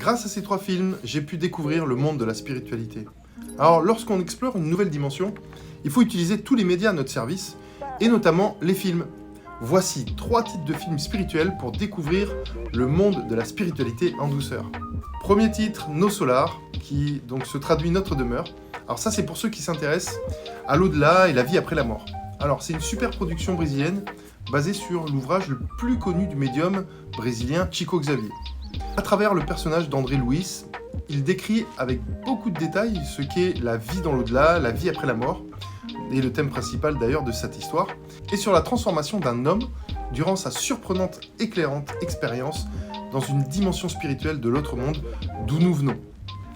Grâce à ces 3 films, j'ai pu découvrir le monde de la spiritualité. Alors, lorsqu'on explore une nouvelle dimension, il faut utiliser tous les médias à notre service, et notamment les films. Voici 3 titres de films spirituels pour découvrir le monde de la spiritualité en douceur. Premier titre, Nos Solar, qui donc se traduit Notre demeure. Alors ça, c'est pour ceux qui s'intéressent à l'au-delà et la vie après la mort. Alors, c'est une super production brésilienne basée sur l'ouvrage le plus connu du médium brésilien Chico Xavier. À travers le personnage d'André Luiz, il décrit avec beaucoup de détails ce qu'est la vie dans l'au-delà, la vie après la mort, et le thème principal d'ailleurs de cette histoire, et sur la transformation d'un homme durant sa surprenante, éclairante expérience dans une dimension spirituelle de l'autre monde d'où nous venons.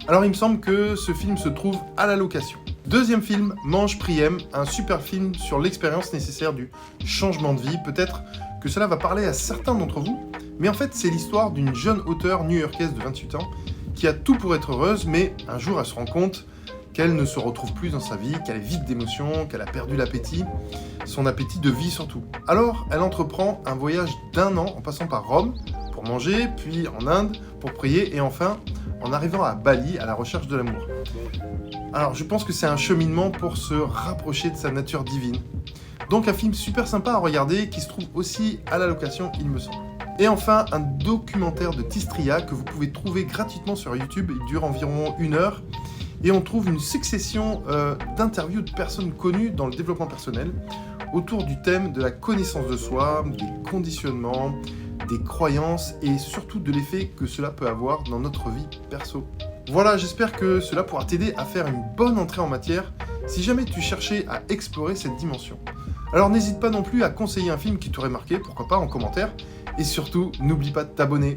Alors il me semble que ce film se trouve à la location. Deuxième film, Mange Priem, un super film sur l'expérience nécessaire du changement de vie. Peut-être que cela va parler à certains d'entre vous, mais en fait c'est l'histoire d'une jeune auteure new-yorkaise de 28 ans qui a tout pour être heureuse, mais un jour elle se rend compte qu'elle ne se retrouve plus dans sa vie, qu'elle est vide d'émotions, qu'elle a perdu l'appétit, son appétit de vie surtout. Alors elle entreprend un voyage d'1 an en passant par Rome pour manger, puis en Inde pour prier, et enfin en arrivant à Bali à la recherche de l'amour. Alors je pense que c'est un cheminement pour se rapprocher de sa nature divine. Donc un film super sympa à regarder qui se trouve aussi à la location, il me semble. Et enfin un documentaire de Tistria que vous pouvez trouver gratuitement sur YouTube, il dure environ 1 heure. Et on trouve une succession d'interviews de personnes connues dans le développement personnel autour du thème de la connaissance de soi, des conditionnements, des croyances et surtout de l'effet que cela peut avoir dans notre vie perso. Voilà, j'espère que cela pourra t'aider à faire une bonne entrée en matière si jamais tu cherchais à explorer cette dimension. Alors n'hésite pas non plus à conseiller un film qui t'aurait marqué, pourquoi pas en commentaire, et surtout n'oublie pas de t'abonner.